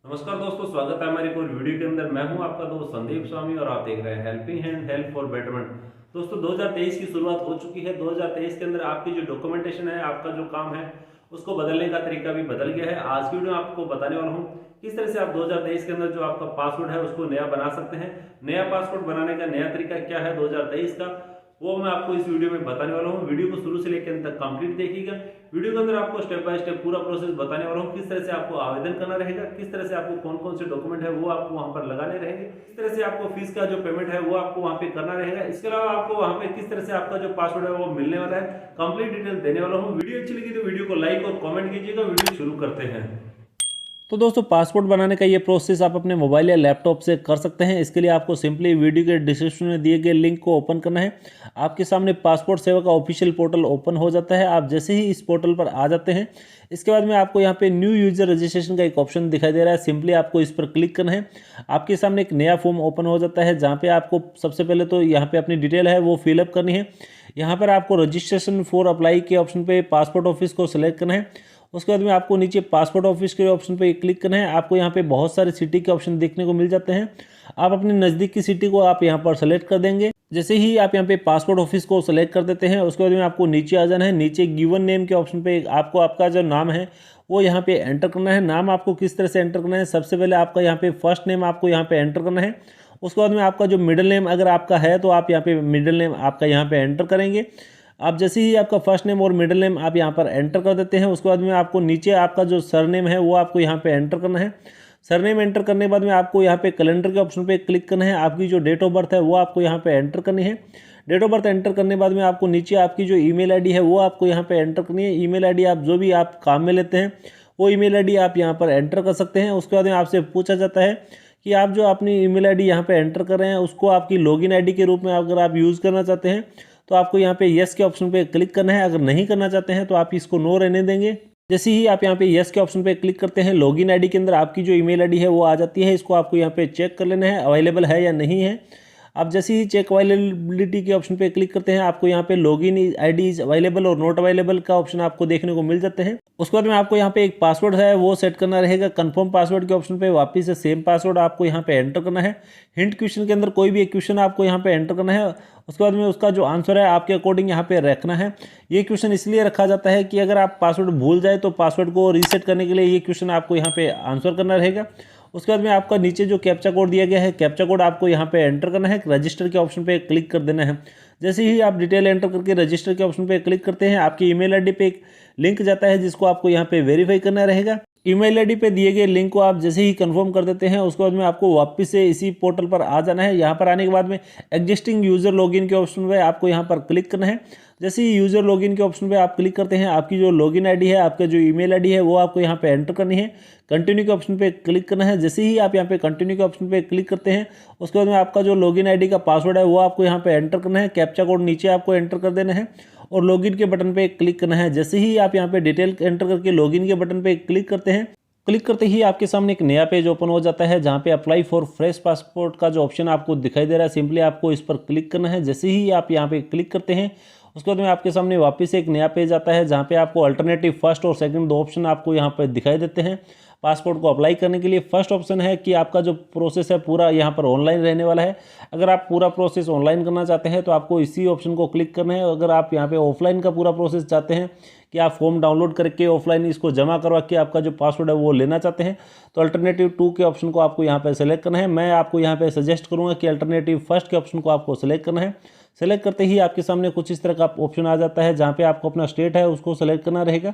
नमस्कार दोस्तों, स्वागत है हमारी कोई वीडियो के अंदर। मैं हूं आपका दोस्त संदीप स्वामी और आप देख रहे हैं helping hand, help for betterment. दोस्तों 2023 की शुरुआत हो चुकी है। 2023 के अंदर आपकी जो डॉक्यूमेंटेशन है, आपका जो काम है, उसको बदलने का तरीका भी बदल गया है। आज की वीडियो में आपको बताने वाला हूं किस तरह से आप 2023 के अंदर जो आपका पासवर्ड है उसको नया बना सकते हैं। नया पासवर्ड बनाने का नया तरीका क्या है 2023 का, वो मैं आपको इस वीडियो में बताने वाला हूँ। वीडियो को शुरू से लेकर अंत तक कंप्लीट देखिएगा। वीडियो के अंदर आपको स्टेप बाय स्टेप पूरा प्रोसेस बताने वाला हूँ, किस तरह से आपको आवेदन करना रहेगा, किस तरह से आपको कौन कौन से डॉक्यूमेंट है वो आपको वहां पर लगाने रहेंगे, किस तरह से आपको फीस का जो पेमेंट है वो आपको वहां पे करना रहेगा। इसके अलावा आपको वहां पे किस तरह से आपका जो पासवर्ड है वो मिलने वाला है, कंप्लीट डिटेल देने वाला हूँ। वीडियो अच्छी लगी तो वीडियो को लाइक और कॉमेंट कीजिएगा। वीडियो शुरू करते हैं। तो दोस्तों पासपोर्ट बनाने का ये प्रोसेस आप अपने मोबाइल या लैपटॉप से कर सकते हैं। इसके लिए आपको सिंपली वीडियो के डिस्क्रिप्शन में दिए गए लिंक को ओपन करना है। आपके सामने पासपोर्ट सेवा का ऑफिशियल पोर्टल ओपन हो जाता है। आप जैसे ही इस पोर्टल पर आ जाते हैं, इसके बाद में आपको यहाँ पे न्यू यूजर रजिस्ट्रेशन का एक ऑप्शन दिखाई दे रहा है। सिंपली आपको इस पर क्लिक करना है। आपके सामने एक नया फॉर्म ओपन हो जाता है, जहाँ पे आपको सबसे पहले तो यहाँ पे अपनी डिटेल है वो फिलअप करनी है। यहाँ पर आपको रजिस्ट्रेशन फॉर अप्लाई के ऑप्शन पे पासपोर्ट ऑफिस को सिलेक्ट करना है। उसके बाद में आपको नीचे पासपोर्ट ऑफिस के ऑप्शन पे क्लिक करना है। आपको यहाँ पे बहुत सारे सिटी के ऑप्शन देखने को मिल जाते हैं। आप अपने नज़दीक की सिटी को आप यहाँ पर सेलेक्ट कर देंगे। जैसे ही आप यहाँ पे पासपोर्ट ऑफिस को सेलेक्ट कर देते हैं, उसके बाद में आपको नीचे आ जाना है। नीचे गिवन नेम के ऑप्शन पे आपको आपका जो नाम है वो यहाँ पे एंटर करना है। नाम आपको किस तरह से एंटर करना है, सबसे पहले आपका यहाँ पे फर्स्ट नेम आपको यहाँ पे एंटर करना है। उसके बाद में आपका जो मिडिल नेम अगर आपका है तो आप यहाँ पे मिडिल नेम आपका यहाँ पे एंटर करेंगे। आप जैसे ही आपका फर्स्ट नेम और मिडिल नेम आप यहाँ पर एंटर कर देते हैं, उसके बाद में आपको नीचे आपका जो सरनेम है वो आपको यहाँ पे एंटर करना है। सरनेम एंटर करने के बाद में आपको यहाँ पे कैलेंडर के ऑप्शन पे क्लिक करना है। आपकी जो डेट ऑफ बर्थ है वो आपको यहाँ पे एंटर करनी है। डेट ऑफ बर्थ एंटर करने के बाद में आपको नीचे आपकी जो ईमेल आईडी है वो आपको यहाँ पे एंटर करनी है। ईमेल आईडी आप जो भी आप काम में लेते हैं वो ईमेल आईडी आप यहाँ पर एंटर कर सकते हैं। उसके बाद में आपसे पूछा जाता है कि आप जो अपनी ईमेल आईडी यहाँ पे एंटर कर रहे हैं उसको आपकी लॉगिन आईडी के रूप में अगर आप यूज़ करना चाहते हैं तो आपको यहाँ पे यस के ऑप्शन पे क्लिक करना है। अगर नहीं करना चाहते हैं तो आप इसको नो रहने देंगे। जैसे ही आप यहाँ पे यस के ऑप्शन पे क्लिक करते हैं, लॉगिन आईडी के अंदर आपकी जो ईमेल आईडी है वो आ जाती है। इसको आपको यहाँ पे चेक कर लेना है अवेलेबल है या नहीं है। आप जैसे ही चेक अवेलेबिलिटी के ऑप्शन पे क्लिक करते हैं, आपको यहाँ पे लॉगिन आईडी इज अवेलेबल और नॉट अवेलेबल का ऑप्शन आपको देखने को मिल जाते हैं। उसके बाद में आपको यहाँ पे एक पासवर्ड है वो सेट करना रहेगा। कंफर्म पासवर्ड के ऑप्शन पे वापस से सेम पासवर्ड आपको यहाँ पे एंटर करना है। हिंट क्वेश्चन के अंदर कोई भी एक क्वेश्चन आपको यहाँ पे एंटर करना है। उसके बाद में उसका जो आंसर है आपके अकॉर्डिंग यहाँ पे रखना है। ये क्वेश्चन इसलिए रखा जाता है कि अगर आप पासवर्ड भूल जाए तो पासवर्ड को रीसेट करने के लिए ये क्वेश्चन आपको यहाँ पे आंसर करना रहेगा। उसके बाद में आपका नीचे जो कैप्चा कोड दिया गया है, कैप्चा कोड आपको यहाँ पे एंटर करना है। रजिस्टर के ऑप्शन पे क्लिक कर देना है। जैसे ही आप डिटेल एंटर करके रजिस्टर के ऑप्शन पे क्लिक करते हैं, आपकी ईमेल आईडी पे एक लिंक जाता है जिसको आपको यहाँ पे वेरीफाई करना रहेगा। ईमेल आईडी पे दिए गए लिंक को आप जैसे ही कंफर्म कर देते हैं, उसके बाद में आपको वापस से इसी पोर्टल पर आ जाना है। यहाँ पर आने के बाद में एग्जिस्टिंग यूजर लॉगिन के ऑप्शन पे आपको यहाँ पर क्लिक करना है। जैसे ही यूजर लॉगिन के ऑप्शन पे आप क्लिक करते हैं, आपकी जो लॉगिन आईडी है, आपका जो ईमेल आईडी है वो आपको यहाँ पे एंटर करनी है। कंटिन्यू के ऑप्शन पे क्लिक करना है। जैसे ही आप यहाँ पे कंटिन्यू के ऑप्शन पे क्लिक करते हैं, उसके बाद में आपका जो लॉगिन आईडी का पासवर्ड है वो आपको यहाँ पे एंटर करना है। कैप्चा कोड नीचे आपको एंटर कर देना है और लॉगिन के बटन पे क्लिक करना है। जैसे ही आप यहाँ पे डिटेल एंटर करके लॉगिन के बटन पे क्लिक करते हैं, क्लिक करते ही आपके सामने एक नया पेज ओपन हो जाता है, जहाँ पे अप्लाई फॉर फ्रेश पासपोर्ट का जो ऑप्शन आपको दिखाई दे रहा है, सिंपली आपको इस पर क्लिक करना है। जैसे ही आप यहाँ पे क्लिक करते हैं, उसके बाद में आपके सामने वापस से एक नया पेज आता है, जहाँ पे आपको अल्टरनेटिव फर्स्ट और सेकंड दो ऑप्शन आपको यहाँ पे दिखाई देते हैं। पासपोर्ट को अप्लाई करने के लिए फर्स्ट ऑप्शन है कि आपका जो प्रोसेस है पूरा यहाँ पर ऑनलाइन रहने वाला है। अगर आप पूरा प्रोसेस ऑनलाइन करना चाहते हैं तो आपको इसी ऑप्शन को क्लिक करना है। अगर आप यहाँ पे ऑफलाइन का पूरा प्रोसेस चाहते हैं कि आप फॉर्म डाउनलोड करके ऑफलाइन इसको जमा करवा के आपका जो पासवर्ड है वो लेना चाहते हैं, तो अल्टरनेटिव 2 के ऑप्शन को आपको यहाँ पे सेलेक्ट करना है। मैं आपको यहाँ पे सजेस्ट करूँगा कि अल्टरनेटिव फर्स्ट के ऑप्शन को आपको सेलेक्ट करना है। सेलेक्ट करते ही आपके सामने कुछ इस तरह का ऑप्शन आ जाता है, जहाँ पे आपको अपना स्टेट है उसको सेलेक्ट करना रहेगा।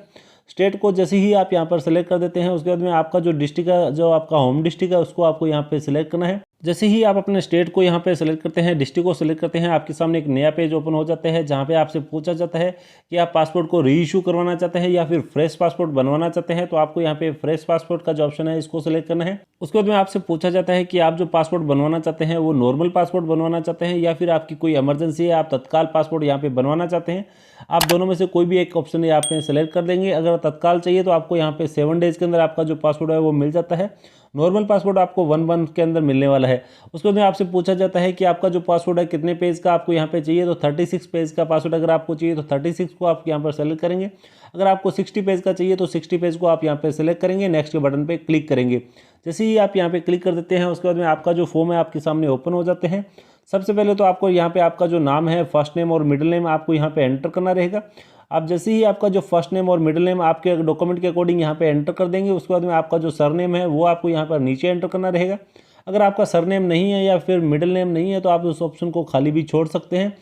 स्टेट को जैसे ही आप यहाँ पर सेलेक्ट कर देते हैं, उसके बाद में आपका जो डिस्ट्रिक्ट है, जो आपका होम डिस्ट्रिक्ट है, उसको आपको यहाँ पे सिलेक्ट करना है। जैसे ही आप अपने स्टेट को यहाँ पे सेलेक्ट करते हैं, डिस्ट्रिक्ट को सेलेक्ट करते हैं, आपके सामने एक नया पेज ओपन हो जाता है, जहाँ पे आपसे पूछा जाता है कि आप पासपोर्ट को री इशू करवाना चाहते हैं या फिर फ्रेश पासपोर्ट बनवाना चाहते हैं। तो आपको यहाँ पे फ्रेश पासपोर्ट का जो ऑप्शन है इसको सेलेक्ट करना है। उसके बाद में आपसे पूछा जाता है कि आप जो पासपोर्ट बनवाना चाहते हैं वो नॉर्मल पासपोर्ट बनवाना चाहते हैं या फिर आपकी कोई इमरजेंसी है, आप तत्काल पासपोर्ट यहाँ पे बनवाना चाहते हैं। आप दोनों में से कोई भी एक ऑप्शन यहाँ पे सेलेक्ट कर देंगे। अगर तत्काल चाहिए तो आपको यहाँ पे 7 डेज के अंदर आपका जो पासपोर्ट है वो मिल जाता है। नॉर्मल पासपोर्ट आपको 1 मंथ के अंदर मिलने वाला है। उसके बाद में आपसे पूछा जाता है कि आपका जो पासवर्ड है कितने पेज का आपको यहाँ पे चाहिए, तो 36 पेज का पासवर्ड अगर आपको चाहिए तो 36 को आप यहाँ पर सेलेक्ट करेंगे। अगर आपको 60 पेज का चाहिए तो 60 पेज को आप यहाँ पे सेलेक्ट करेंगे, नेक्स्ट के बटन पे क्लिक करेंगे। जैसे ही आप यहाँ पे क्लिक कर देते हैं उसके बाद में आपका जो फॉर्म है आपके सामने ओपन हो जाते हैं। सबसे पहले तो आपको यहाँ पे आपका जो नाम है, फर्स्ट नेम और मिडिल नेम आपको यहाँ पे एंटर करना रहेगा। आप जैसे ही आपका जो फर्स्ट नेम और मिडिल नेम आपके डॉक्यूमेंट के अकॉर्डिंग यहाँ पे एंटर कर देंगे, उसके बाद में आपका जो सरनेम है वो आपको यहाँ पर नीचे एंटर करना रहेगा। अगर आपका सरनेम नहीं है या फिर मिडिल नेम नहीं है तो आप उस ऑप्शन को खाली भी छोड़ सकते हैं।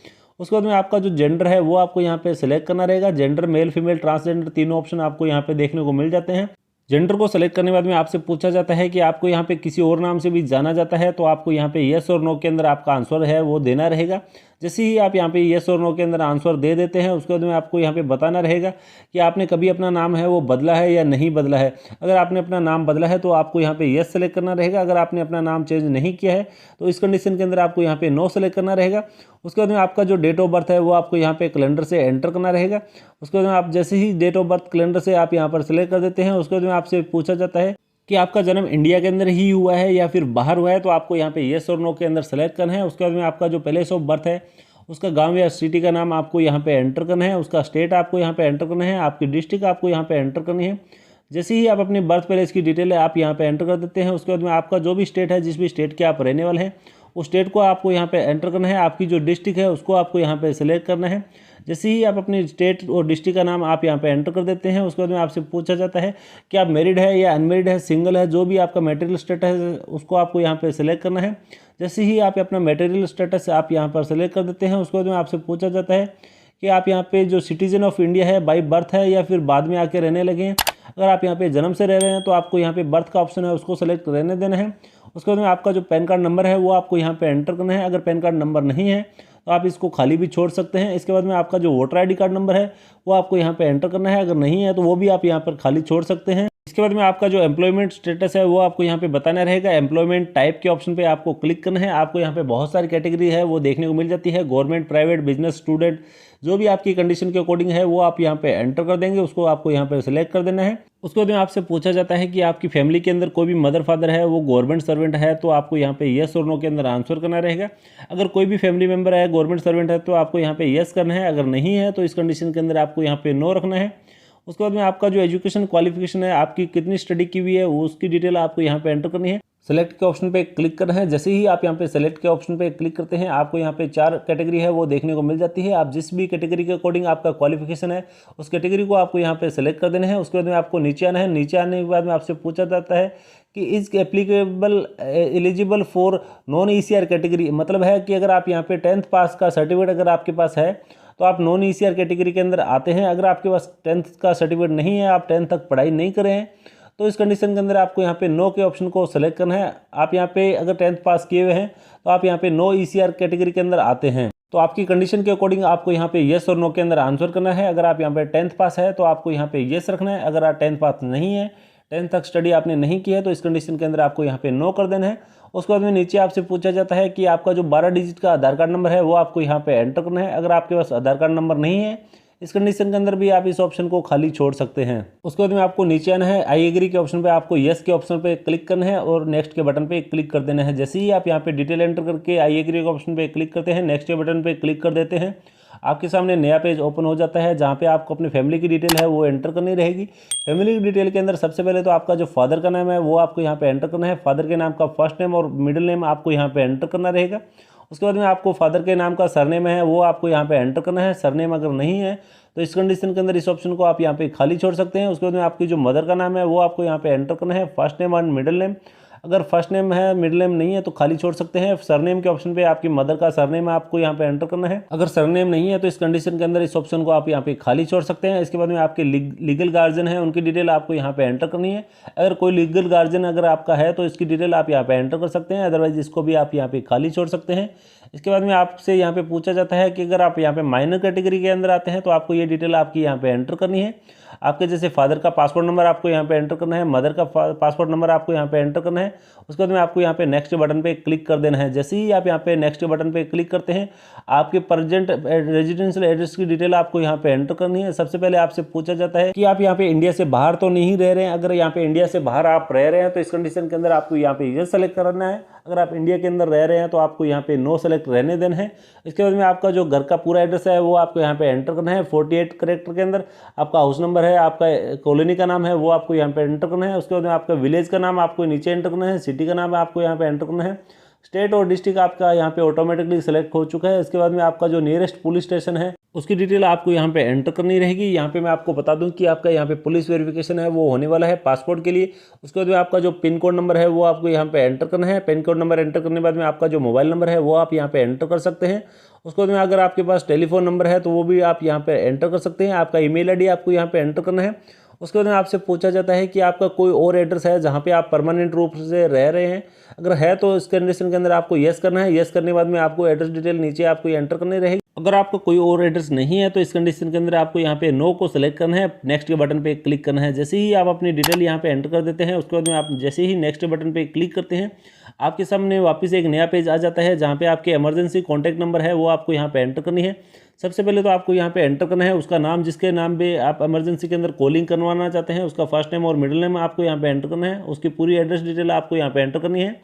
उसके बाद में आपका जो जेंडर है वो आपको यहाँ पे सिलेक्ट करना रहेगा। जेंडर मेल, फीमेल, ट्रांसजेंडर तीनों ऑप्शन आपको यहाँ पे देखने को मिल जाते हैं। जेंडर को सेलेक्ट करने के बाद में आपसे पूछा जाता है कि आपको यहाँ पे किसी और नाम से भी जाना जाता है, तो आपको यहाँ पे येस और नो के अंदर आपका आंसर है वो देना रहेगा। जैसे ही आप यहाँ पे येस और नो के अंदर आंसर दे देते हैं उसके बाद में आपको यहाँ पे बताना रहेगा कि आपने कभी अपना नाम है वो बदला है या नहीं बदला है। अगर आपने अपना नाम बदला है तो आपको यहाँ पे येस सेलेक्ट करना रहेगा। अगर आपने अपना नाम चेंज नहीं किया है तो इस कंडीशन के अंदर आपको यहाँ पे नो सेलेक्ट करना रहेगा। उसके बाद में आपका जो डेट ऑफ बर्थ है वो आपको यहाँ पे कैलेंडर से एंटर करना रहेगा। उसके बाद में आप जैसे ही डेट ऑफ बर्थ कैलेंडर से आप यहाँ पर सेलेक्ट कर देते हैं उसके बाद में आपसे पूछा जाता है कि आपका जन्म इंडिया के अंदर ही हुआ है या फिर बाहर हुआ है, तो आपको यहाँ पे येस और नो के अंदर सेलेक्ट करना है। उसके बाद में आपका जो प्लेस ऑफ बर्थ है उसका गांव या सिटी का नाम आपको यहाँ पे एंटर करना है। उसका स्टेट आपको यहाँ पे एंटर करना है। आपकी डिस्ट्रिक्ट आपको यहाँ पे एंटर करनी है। जैसे ही आप अपने बर्थ प्लेस की डिटेल है आप यहाँ पे एंटर कर देते हैं उसके बाद में आपका जो भी स्टेट है, जिस भी स्टेट के आप रहने वाले हैं उस स्टेट को आपको यहाँ पे एंटर करना है। आपकी जो डिस्ट्रिक्ट है उसको आपको यहाँ पे सिलेक्ट करना है। जैसे ही आप अपने स्टेट और डिस्ट्रिक्ट का नाम आप यहाँ पे एंटर कर देते हैं उसके बाद में आपसे पूछा जाता है कि आप मैरिड है या अनमेरिड है, सिंगल है, जो भी आपका मैटेरियल स्टेटस है उसको आपको यहाँ पे सिलेक्ट करना है। जैसे ही आप अपना मैटेरियल स्टेटस आप यहाँ पर सिलेक्ट कर देते हैं उसके बाद में आपसे पूछा जाता है कि आप यहाँ पे जो सिटीजन ऑफ इंडिया है बाई बर्थ है या फिर बाद में आके रहने लगे हैं। अगर आप यहाँ पे जन्म से रह रहे हैं तो आपको यहाँ पे बर्थ का ऑप्शन है उसको सेलेक्ट रहने देना है। उसके बाद में आपका जो पैन कार्ड नंबर है वो आपको यहाँ पे एंटर करना है। अगर पैन कार्ड नंबर नहीं है तो आप इसको खाली भी छोड़ सकते हैं। इसके बाद में आपका जो वोटर आईडी कार्ड नंबर है वो आपको यहाँ पे एंटर करना है। अगर नहीं है तो वो भी आप यहाँ पर खाली छोड़ सकते हैं। इसके बाद में आपका जो एम्प्लॉयमेंट स्टेटस है वो आपको यहाँ पे बताना रहेगा। एम्प्लॉयमेंट टाइप के ऑप्शन पे आपको क्लिक करना है। आपको यहाँ पे बहुत सारी कैटेगरी है वो देखने को मिल जाती है, गवर्नमेंट, प्राइवेट, बिजनेस, स्टूडेंट, जो भी आपकी कंडीशन के अकॉर्डिंग है वो आप यहाँ पे एंटर कर देंगे। उसको आपको यहाँ पे सिलेक्ट कर देना है। उसके बाद में आपसे पूछा जाता है कि आपकी फैमिली के अंदर कोई भी मदर फादर है वो गवर्नमेंट सर्वेंट है, तो आपको यहाँ पे येस और नो के अंदर आंसर करना रहेगा। अगर कोई भी फैमिली मेंबर है गवर्नमेंट सर्वेंट है तो आपको यहाँ पे येस करना है। अगर नहीं है तो इस कंडीशन के अंदर आपको यहाँ पे नो रखना है। उसके बाद में आपका जो एजुकेशन क्वालिफिकेशन है, आपकी कितनी स्टडी की हुई है उसकी डिटेल आपको यहाँ पे एंटर करनी है। सेलेक्ट के ऑप्शन पे क्लिक करना है। जैसे ही आप यहाँ पे सेलेक्ट के ऑप्शन पे क्लिक करते हैं आपको यहाँ पे 4 कैटेगरी है वो देखने को मिल जाती है। आप जिस भी कैटेगरी के अकॉर्डिंग आपका क्वालिफिकेशन है उस कैटेगरी को आपको यहाँ पे सेलेक्ट कर देना है। उसके बाद में आपको नीचे आना है। नीचे आने के बाद में आपसे पूछा जाता है कि is applicable eligible for non ECR category, मतलब है कि अगर आप यहाँ पे 10th पास का सर्टिफिकेट अगर आपके पास है तो आप नॉन ECR कैटेगरी के अंदर आते हैं। अगर आपके पास 10th का सर्टिफिकेट नहीं है, आप 10th तक पढ़ाई नहीं करे हैं, तो इस कंडीशन के अंदर आपको यहाँ पे नो के ऑप्शन को सेलेक्ट करना है। आप यहाँ पे अगर 10th पास किए हुए हैं तो आप यहाँ पे नो ECR कैटेगरी के अंदर आते हैं। तो आपकी कंडीशन के अकॉर्डिंग आपको यहाँ पे येस और नो के अंदर आंसर करना है। अगर आप यहाँ पे 10th पास है तो आपको यहाँ पे येस रखना है। अगर आप 10th पास नहीं है, 10th तक स्टडी आपने नहीं की है, तो इस कंडीशन के अंदर आपको यहाँ पे नो कर देना है। उसके बाद में नीचे आपसे पूछा जाता है कि आपका जो 12 डिजिट का आधार कार्ड नंबर है वो आपको यहाँ पे एंटर करना है। अगर आपके पास आधार कार्ड नंबर नहीं है इस कंडीशन के अंदर भी आप इस ऑप्शन को खाली छोड़ सकते हैं। उसके बाद में आपको नीचे आना है। आई एग्री के ऑप्शन पे आपको येस के ऑप्शन पे क्लिक करना है और नेक्स्ट के बटन पे क्लिक कर देना है। जैसे ही आप यहाँ पे डिटेल एंटर करके आई एग्री के ऑप्शन पे क्लिक करते हैं, नेक्स्ट के बटन पे क्लिक कर देते हैं, आपके सामने नया पेज ओपन हो जाता है जहाँ पे आपको अपनी फैमिली की डिटेल है वो एंटर करनी रहेगी। फैमिली की डिटेल के अंदर सबसे पहले तो आपका जो फादर का नाम है वो आपको यहाँ पे एंटर करना है। फादर के नाम का फर्स्ट नेम और मिडिल नेम आपको यहाँ पे एंटर करना रहेगा। उसके बाद में आपको फादर के नाम का सरनेम है वो आपको यहाँ पे एंटर करना है। सरनेम अगर नहीं है तो इस कंडीशन के अंदर इस ऑप्शन को आप यहाँ पे खाली छोड़ सकते हैं। उसके बाद में आपकी जो मदर का नाम है वो आपको यहाँ पे एंटर करना है, first name and middle name. अगर फर्स्ट नेम है, मिडिल नेम नहीं है तो खाली छोड़ सकते हैं। सरनेम के ऑप्शन पे आपकी मदर का सरनेम आपको यहाँ पे एंटर करना है। अगर सरनेम नहीं है तो इस कंडीशन के अंदर इस ऑप्शन को आप यहाँ पे खाली छोड़ सकते हैं। इसके बाद में आपके लीगल गार्जियन है उनकी डिटेल आपको यहाँ पे एंटर करनी है। अगर कोई लीगल गार्जियन अगर आपका है तो इसकी डिटेल आप यहाँ पे एंटर कर सकते हैं, अदरवाइज इसको भी आप यहाँ पे खाली छोड़ सकते हैं। इसके बाद में आपसे यहाँ पे पूछा जाता है कि अगर आप यहाँ पे माइनर कैटेगरी के अंदर आते हैं तो आपको ये डिटेल आपकी यहाँ पे एंटर करनी है। आपके जैसे फादर का पासपोर्ट नंबर आपको यहाँ पे एंटर करना है, मदर का पासपोर्ट नंबर आपको यहाँ पे एंटर करना है। उसके बाद में आपको यहाँ पे नेक्स्ट बटन पे क्लिक कर देना है। जैसे ही आप यहाँ पे नेक्स्ट बटन पे क्लिक करते हैं आपके प्रेजेंट रेजिडेंशियल एड्रेस की डिटेल आपको यहाँ पे एंटर करनी है। सबसे पहले आपसे पूछा जाता है कि आप यहाँ पे इंडिया से बाहर तो नहीं रह रहे हैं। अगर यहाँ पे इंडिया से बाहर आप रह रहे हैं तो इस कंडीशन के अंदर आपको यहाँ पे ये सेलेक्ट करना है। अगर आप इंडिया के अंदर रह रहे हैं तो आपको यहाँ पे नो सेलेक्ट रहने देना है। इसके बाद में आपका जो घर का पूरा एड्रेस है वो आपको यहाँ पे एंटर करना है 48 कैरेक्टर के अंदर। आपका हाउस नंबर है, आपका कॉलोनी का नाम है वो आपको यहाँ पे एंटर करना है। उसके बाद में आपका विलेज का नाम आपको नीचे एंटर करना है, सिटी का नाम आपको यहाँ पे एंटर करना है, स्टेट और डिस्ट्रिक्ट आपका यहाँ पे ऑटोमेटिकली सेलेक्ट हो चुका है। इसके बाद में आपका जो नियरेस्ट पुलिस स्टेशन है उसकी डिटेल आपको यहाँ पे एंटर करनी रहेगी। यहाँ पे मैं आपको बता दूं कि आपका यहाँ पे पुलिस वेरिफिकेशन है वो होने वाला है पासपोर्ट के लिए। उसके बाद में आपका जो पिन कोड नंबर है वो आपको यहाँ पे एंटर करना है। पिन कोड नंबर एंटर करने के बाद में आपका जो मोबाइल नंबर है वो आप यहाँ पे एंटर कर सकते हैं। उसके बाद में अगर आपके पास टेलीफोन नंबर है तो वो भी आप यहाँ पे एंटर कर सकते हैं। आपका ईमेल आईडी आपको यहाँ पे एंटर करना है। उसके बाद में आपसे पूछा जाता है कि आपका कोई और एड्रेस है जहाँ पे आप परमानेंट रूप से रह रहे हैं। अगर है तो इस कंडीशन के अंदर आपको येस करना है। येस करने के बाद में आपको एड्रेस डिटेल नीचे आपको एंटर करनी रहेगी। अगर आपका कोई और एड्रेस नहीं है तो इस कंडीशन के अंदर आपको यहाँ पे नो को सिलेक्ट करना है, नेक्स्ट के बटन पे क्लिक करना है। जैसे ही आप अपनी डिटेल यहाँ पे एंटर कर देते हैं उसके बाद में आप जैसे ही नेक्स्ट बटन पे क्लिक करते हैं आपके सामने वापस एक नया पेज आ जाता है जहाँ पे आपके इमरजेंसी कॉन्टैक्ट नंबर है वो आपको यहाँ पे एंटर करनी है। सबसे पहले तो आपको यहाँ पे एंटर करना है उसका नाम, जिसके नाम पे आप इमरजेंसी के अंदर कॉलिंग करवाना चाहते हैं, उसका फर्स्ट नेम और मिडिल नेम आपको यहाँ पे एंटर करना है। उसकी पूरी एड्रेस डिटेल आपको यहाँ पे एंटर करनी है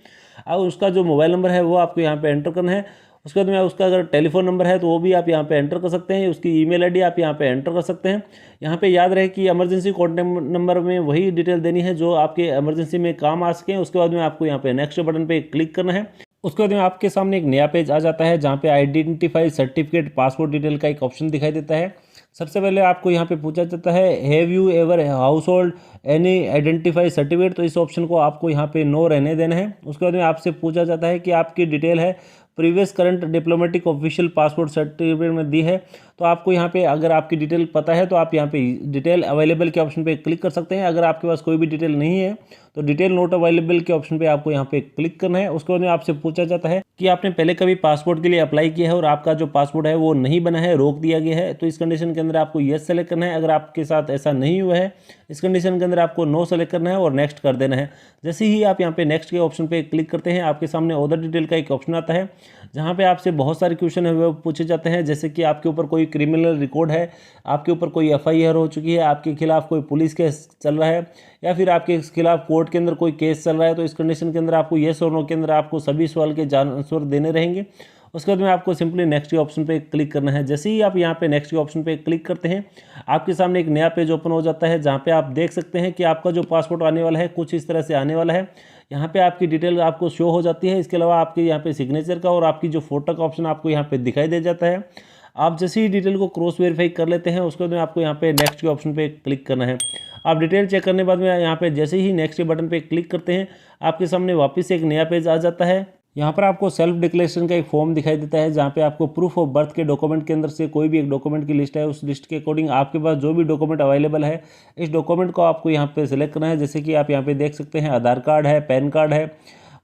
और उसका जो मोबाइल नंबर है वो आपको यहाँ पे एंटर करना है। उसके बाद में उसका अगर टेलीफोन नंबर है तो वो भी आप यहाँ पे एंटर कर सकते हैं। उसकी ईमेल आईडी आप यहाँ पे एंटर कर सकते हैं। यहाँ पे याद रहे कि इमरजेंसी कॉन्टैक्ट नंबर में वही डिटेल देनी है जो आपके इमरजेंसी में काम आ सकें। उसके बाद में आपको यहाँ पे नेक्स्ट बटन पे क्लिक करना है। उसके बाद में आपके सामने एक नया पेज आ जाता है जहाँ पे आइडेंटिफाई सर्टिफिकेट पासपोर्ट डिटेल का एक ऑप्शन दिखाई देता है। सबसे पहले आपको यहाँ पे पूछा जाता है have you ever house hold any identify certificate, तो इस ऑप्शन को आपको यहाँ पे नो रहने देना है। उसके बाद में आपसे पूछा जाता है कि आपकी डिटेल है previous current diplomatic official passport certificate में दी है, तो आपको यहाँ पे अगर आपकी डिटेल पता है तो आप यहाँ पे डिटेल अवेलेबल के ऑप्शन पे क्लिक कर सकते हैं। अगर आपके पास कोई भी डिटेल नहीं है तो डिटेल नॉट अवेलेबल के ऑप्शन पे आपको यहाँ पे क्लिक करना है। उसके बाद में आपसे पूछा जाता है कि आपने पहले कभी पासपोर्ट के लिए अप्लाई किया है और आपका जो पासपोर्ट है वो नहीं बना है, रोक दिया गया है, तो इस कंडीशन के अंदर आपको येस सेलेक्ट करना है। अगर आपके साथ ऐसा नहीं हुआ है इस कंडीशन के अंदर आपको नो सेलेक्ट करना है और नेक्स्ट कर देना है। जैसे ही आप यहाँ पे नेक्स्ट के ऑप्शन पे क्लिक करते हैं आपके सामने अदर डिटेल का एक ऑप्शन आता है जहाँ पे आपसे बहुत सारे क्वेश्चन है वो पूछे जाते हैं, जैसे कि आपके ऊपर कोई क्रिमिनल रिकॉर्ड है, आपके ऊपर कोई FIR हो चुकी है, आपके खिलाफ कोई पुलिस केस चल रहा है या फिर आपके खिलाफ कोर्ट के अंदर कोई केस चल रहा है। तो इस कंडीशन के अंदर आपको येस और नो के अंदर आपको सभी सवाल के आंसर देने रहेंगे। उसके बाद में आपको सिंपली नेक्स्ट के ऑप्शन पे क्लिक करना है। जैसे ही आप यहाँ पे नेक्स्ट के ऑप्शन पे क्लिक करते हैं आपके सामने एक नया पेज ओपन हो जाता है जहाँ पे आप देख सकते हैं कि आपका जो पासपोर्ट आने वाला है कुछ इस तरह से आने वाला है। यहाँ पे आपकी डिटेल आपको शो हो जाती है। इसके अलावा आपके यहाँ पे सिग्नेचर का और आपकी जो फोटो का ऑप्शन आपको यहाँ पे दिखाई दे जाता है। आप जैसे ही डिटेल को क्रॉस वेरीफाई कर लेते हैं उसके बाद में आपको यहाँ पे नेक्स्ट के ऑप्शन पे क्लिक करना है। आप डिटेल चेक करने के बाद में यहाँ पे जैसे ही नेक्स्ट के बटन पे क्लिक करते हैं आपके सामने वापस एक नया पेज आ जाता है। यहाँ पर आपको सेल्फ डिक्लेरेशन का एक फॉर्म दिखाई देता है जहाँ पे आपको प्रूफ ऑफ बर्थ के डॉक्यूमेंट के अंदर से कोई भी एक डॉक्यूमेंट की लिस्ट है, उस लिस्ट के अकॉर्डिंग आपके पास जो भी डॉक्यूमेंट अवेलेबल है इस डॉक्यूमेंट को आपको यहाँ पे सिलेक्ट करना है। जैसे कि आप यहाँ पे देख सकते हैं आधार कार्ड है, पैन कार्ड है,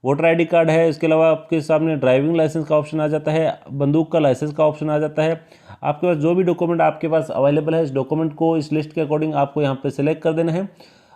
वोटर ID कार्ड है। इसके अलावा आपके सामने ड्राइविंग लाइसेंस का ऑप्शन आ जाता है, बंदूक का लाइसेंस का ऑप्शन आ जाता है। आपके पास जो भी डॉक्यूमेंट आपके पास अवेलेबल है इस डॉक्यूमेंट को इस लिस्ट के अकॉर्डिंग आपको यहाँ पे सिलेक्ट कर देना है।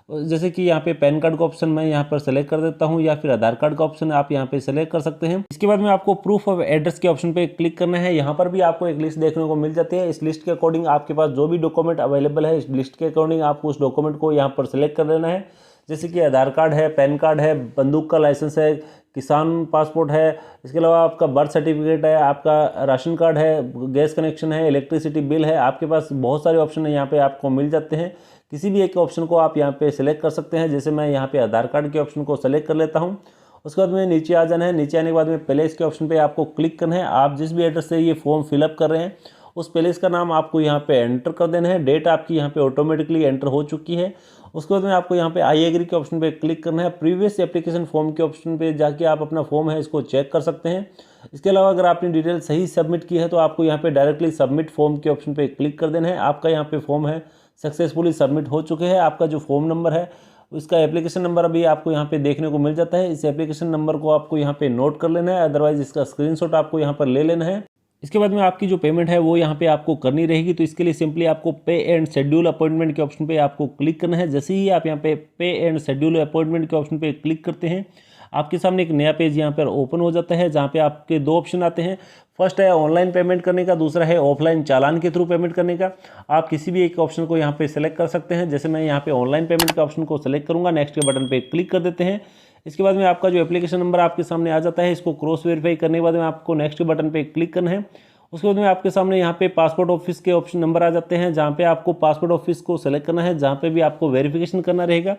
जैसे कि यहाँ पे पैन कार्ड का ऑप्शन मैं यहाँ पर सेलेक्ट कर देता हूँ या फिर आधार कार्ड का ऑप्शन आप यहाँ पे सेलेक्ट कर सकते हैं। इसके बाद में आपको प्रूफ ऑफ एड्रेस के ऑप्शन पे क्लिक करना है। यहाँ पर भी आपको एक लिस्ट देखने को मिल जाती है। इस लिस्ट के अकॉर्डिंग आपके पास जो भी डॉक्यूमेंट अवेलेबल है इस लिस्ट के अकॉर्डिंग आपको उस डॉक्यूमेंट को यहाँ पर सेलेक्ट कर लेना है। जैसे कि आधार कार्ड है, पैन कार्ड है, बंदूक का लाइसेंस है, किसान पासपोर्ट है, इसके अलावा आपका बर्थ सर्टिफिकेट है, आपका राशन कार्ड है, गैस कनेक्शन है, इलेक्ट्रिसिटी बिल है। आपके पास बहुत सारे ऑप्शन यहाँ पे आपको मिल जाते हैं। किसी भी एक ऑप्शन को आप यहाँ पे सिलेक्ट कर सकते हैं। जैसे मैं यहाँ पे आधार कार्ड के ऑप्शन को सेलेक्ट कर लेता हूँ। उसके बाद में नीचे आ जाना है। नीचे आने के बाद में प्लेस के ऑप्शन पे आपको क्लिक करना है। आप जिस भी एड्रेस से ये फॉर्म फिलअप कर रहे हैं उस प्लेस का नाम आपको यहाँ पे एंटर कर देना है। डेट आपकी यहाँ पे ऑटोमेटिकली एंटर हो चुकी है। उसके बाद में आपको यहाँ पे आई एग्री के ऑप्शन पे क्लिक करना है। प्रीवियस एप्लीकेशन फॉर्म के ऑप्शन पे जाके आप अपना फॉर्म है इसको चेक कर सकते हैं। इसके अलावा अगर आपने डिटेल सही सबमिट की है तो आपको यहाँ पे डायरेक्टली सबमिट फॉर्म के ऑप्शन पे क्लिक कर देना है। आपका यहाँ पे फॉर्म है सक्सेसफुली सबमिट हो चुके हैं। आपका जो फॉर्म नंबर है इसका एप्लीकेशन नंबर अभी आपको यहाँ पे देखने को मिल जाता है। इस एप्लीकेशन नंबर को आपको यहाँ पे नोट कर लेना है, अदरवाइज इसका स्क्रीनशॉट आपको यहाँ पर ले लेना है। इसके बाद में आपकी जो पेमेंट है वो यहाँ पे आपको करनी रहेगी। तो इसके लिए सिंपली आपको पे एंड शेड्यूल अपॉइंटमेंट के ऑप्शन पे आपको क्लिक करना है। जैसे ही आप यहाँ पे एंड शेड्यूल अपॉइंटमेंट के ऑप्शन पे क्लिक करते हैं आपके सामने एक नया पेज यहाँ पर ओपन हो जाता है जहाँ पे आपके दो ऑप्शन आते हैं। फर्स्ट है ऑनलाइन पेमेंट करने का, दूसरा है ऑफलाइन चालान के थ्रू पेमेंट करने का। आप किसी भी एक ऑप्शन को यहाँ पे सेलेक्ट कर सकते हैं। जैसे मैं यहाँ पे ऑनलाइन पेमेंट के ऑप्शन को सेलेक्ट करूँगा, नेक्स्ट के बटन पे क्लिक कर देते हैं। इसके बाद में आपका जो एप्लीकेशन नंबर आपके सामने आ जाता है, इसको क्रॉस वेरीफाई करने के बाद में आपको नेक्स्ट बटन पे क्लिक करना है। उसके बाद में आपके सामने यहाँ पे पासपोर्ट ऑफिस के ऑप्शन नंबर आ जाते हैं, जहाँ पे आपको पासपोर्ट ऑफिस को सेलेक्ट करना है, जहाँ पे भी आपको वेरिफिकेशन करना रहेगा।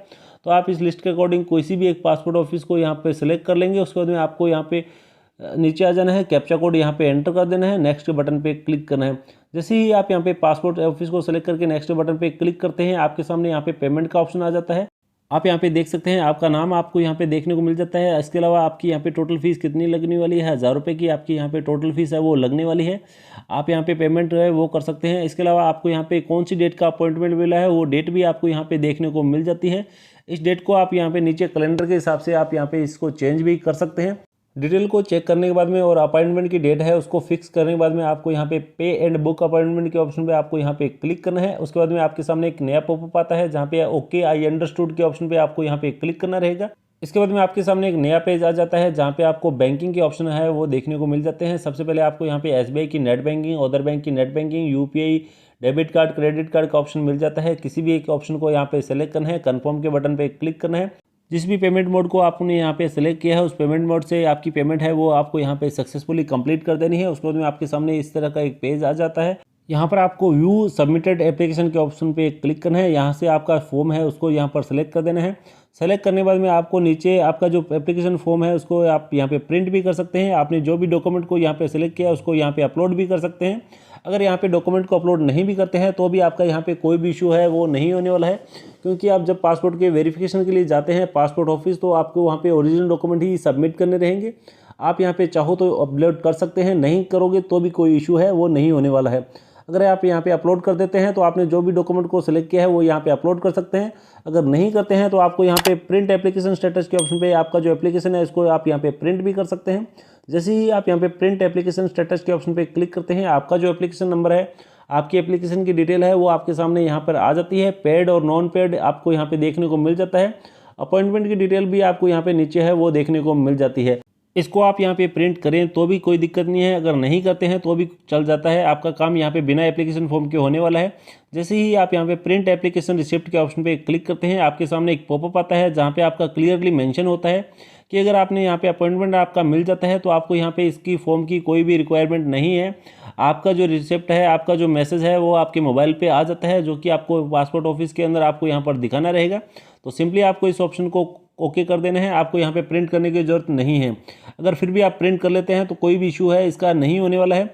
तो आप इस लिस्ट के अकॉर्डिंग कोई सी भी एक पासपोर्ट ऑफिस को यहाँ पे सेलेक्ट कर लेंगे। उसके बाद में आपको यहाँ पे नीचे आ जाना है, कैप्चा कोड यहाँ पे एंटर कर देना है, नेक्स्ट बटन पे क्लिक करना है। जैसे ही आप यहाँ पे पासपोर्ट ऑफिस को सेलेक्ट करके नेक्स्ट बटन पे क्लिक करते हैं, आपके सामने यहाँ पे पेमेंट का ऑप्शन आ जाता है। आप यहाँ पे देख सकते हैं आपका नाम आपको यहाँ पे देखने को मिल जाता है। इसके अलावा आपकी यहाँ पे टोटल फीस कितनी लगने वाली है, 1000 रुपये की आपकी यहाँ पे टोटल फीस है वो लगने वाली है। आप यहाँ पे पेमेंट है वो कर सकते हैं। इसके अलावा आपको यहाँ पे कौन सी डेट का अपॉइंटमेंट मिला है वो डेट भी आपको यहाँ पे देखने को मिल जाती है। इस डेट को आप यहाँ पे नीचे कैलेंडर के हिसाब से आप यहाँ पे इसको चेंज भी कर सकते हैं। डिटेल को चेक करने के बाद में और अपॉइंटमेंट की डेट है उसको फिक्स करने के बाद में आपको यहाँ पे पे एंड बुक अपॉइंटमेंट के ऑप्शन पे आपको यहाँ पे क्लिक करना है। उसके बाद में आपके सामने एक नया पॉपअप आता है, जहाँ पे ओके आई अंडरस्टूड के ऑप्शन पे आपको यहाँ पे क्लिक करना रहेगा। इसके बाद में आपके सामने एक नया पेज आ जाता है, जहाँ पे आपको बैंकिंग के ऑप्शन है वो देखने को मिल जाते हैं। सबसे पहले आपको यहाँ पे SBI की नेट बैंकिंग, अदर बैंक की net banking, UPI, debit card, credit card का ऑप्शन मिल जाता है। किसी भी एक ऑप्शन को यहाँ पे सेलेक्ट करना है, कन्फर्म के बटन पे क्लिक करना है। जिस भी पेमेंट मोड को आपने यहाँ पे सेलेक्ट किया है उस पेमेंट मोड से आपकी पेमेंट है वो आपको यहाँ पे सक्सेसफुली कंप्लीट कर देनी है। उसके बाद में आपके सामने इस तरह का एक पेज आ जाता है। यहाँ पर आपको व्यू सबमिटेड एप्लीकेशन के ऑप्शन पे क्लिक करना है। यहाँ से आपका फॉर्म है उसको यहाँ पर सेलेक्ट कर देना है। सेलेक्ट करने के बाद में आपको नीचे आपका जो एप्लीकेशन फॉर्म है उसको आप यहाँ पे प्रिंट भी कर सकते हैं। आपने जो भी डॉक्यूमेंट को यहाँ पे सेलेक्ट किया उसको यहाँ पे अपलोड भी कर सकते हैं। अगर यहाँ पे डॉक्यूमेंट को अपलोड नहीं भी करते हैं तो भी आपका यहाँ पे कोई भी इशू है वो नहीं होने वाला है, क्योंकि आप जब पासपोर्ट के वेरिफिकेशन के लिए जाते हैं पासपोर्ट ऑफिस तो आपको वहाँ पे ओरिजिनल डॉक्यूमेंट ही सबमिट करने रहेंगे। आप यहाँ पे चाहो तो अपलोड कर सकते हैं, नहीं करोगे तो भी कोई इशू है वो नहीं होने वाला है। अगर आप यहाँ पे अपलोड कर देते हैं तो आपने जो भी डॉक्यूमेंट को सिलेक्ट किया है वो यहाँ पे अपलोड कर सकते हैं। अगर नहीं करते हैं तो आपको यहाँ पे प्रिंट एप्लीकेशन स्टेटस के ऑप्शन पे आपका जो एप्लीकेशन है इसको आप यहाँ पे प्रिंट भी कर सकते हैं। जैसे ही आप यहाँ पे प्रिंट एप्लीकेशन स्टेटस के ऑप्शन पे क्लिक करते हैं, आपका जो एप्लीकेशन नंबर है, आपकी एप्लीकेशन की डिटेल है वो आपके सामने यहाँ पर आ जाती है। पेड और नॉन पेड आपको यहाँ पे देखने को मिल जाता है। अपॉइंटमेंट की डिटेल भी आपको यहाँ पे नीचे है वो देखने को मिल जाती है। इसको आप यहाँ पे प्रिंट करें तो भी कोई दिक्कत नहीं है, अगर नहीं करते हैं तो भी चल जाता है। आपका काम यहाँ पे बिना एप्लीकेशन फॉर्म के होने वाला है। जैसे ही आप यहाँ पे प्रिंट एप्लीकेशन रिसिप्ट के ऑप्शन पे क्लिक करते हैं, आपके सामने एक पॉपअप आता है जहाँ पे आपका क्लियरली मेंशन होता है कि अगर आपने यहाँ पे अपॉइंटमेंट आपका मिल जाता है तो आपको यहाँ पे इसकी फॉर्म की कोई भी रिक्वायरमेंट नहीं है। आपका जो रिसिप्ट है, आपका जो मैसेज है वो आपके मोबाइल पे आ जाता है, जो कि आपको पासपोर्ट ऑफिस के अंदर आपको यहाँ पर दिखाना रहेगा। तो सिंपली आपको इस ऑप्शन को ओके कर देना है, आपको यहाँ पे प्रिंट करने की ज़रूरत नहीं है। अगर फिर भी आप प्रिंट कर लेते हैं तो कोई भी इशू है इसका नहीं होने वाला है।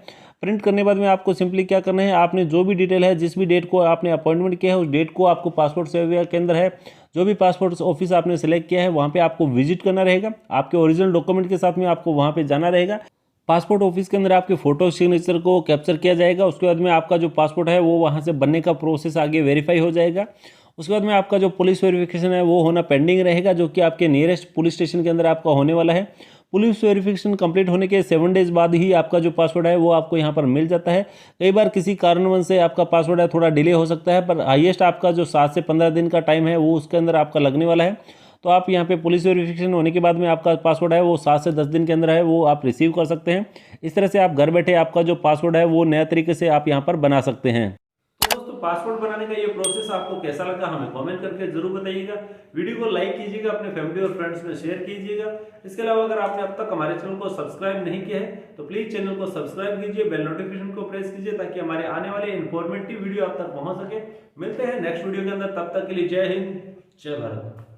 प्रिंट करने के बाद में आपको सिंपली क्या करना है, आपने जो भी डिटेल है, जिस भी डेट को आपने अपॉइंटमेंट किया है उस डेट को आपको पासपोर्ट सेवा केंद्र है, जो भी पासपोर्ट ऑफिस आपने सेलेक्ट किया है वहाँ पे आपको विजिट करना रहेगा। आपके ओरिजिनल डॉक्यूमेंट के साथ में आपको वहाँ पे जाना रहेगा। पासपोर्ट ऑफिस के अंदर आपके फोटो सिग्नेचर को कैप्चर किया जाएगा। उसके बाद में आपका जो पासपोर्ट है वो वहाँ से बनने का प्रोसेस आगे वेरीफाई हो जाएगा। उसके बाद में आपका जो पुलिस वेरिफिकेशन है वो होना पेंडिंग रहेगा, जो कि आपके नियरेस्ट पुलिस स्टेशन के अंदर आपका होने वाला है। पुलिस वेरिफिकेशन कंप्लीट होने के 7 डेज बाद ही आपका जो पासवर्ड है वो आपको यहाँ पर मिल जाता है। कई बार किसी कारणवश से आपका पासवर्ड है थोड़ा डिले हो सकता है, पर हाईएस्ट आपका जो 7 से 15 दिन का टाइम है वो उसके अंदर आपका लगने वाला है। तो आप यहाँ पे पुलिस वेरिफिकेशन होने के बाद में आपका पासवर्ड है वो 7 से 10 दिन के अंदर है वो आप रिसीव कर सकते हैं। इस तरह से आप घर बैठे आपका जो पासवर्ड है वो नया तरीके से आप यहाँ पर बना सकते हैं। पासपोर्ट बनाने का ये प्रोसेस आपको कैसा लगा हमें कमेंट करके जरूर बताइएगा। वीडियो को लाइक कीजिएगा, अपने फैमिली और फ्रेंड्स में शेयर कीजिएगा। इसके अलावा अगर आपने अब तक हमारे चैनल को सब्सक्राइब नहीं किया है तो प्लीज चैनल को सब्सक्राइब कीजिए, बेल नोटिफिकेशन को प्रेस कीजिए ताकि हमारे आने वाले इंफॉर्मेटिव वीडियो आप तक पहुंच सके। मिलते हैं नेक्स्ट वीडियो के अंदर, तब तक के लिए जय हिंद, जय भारत।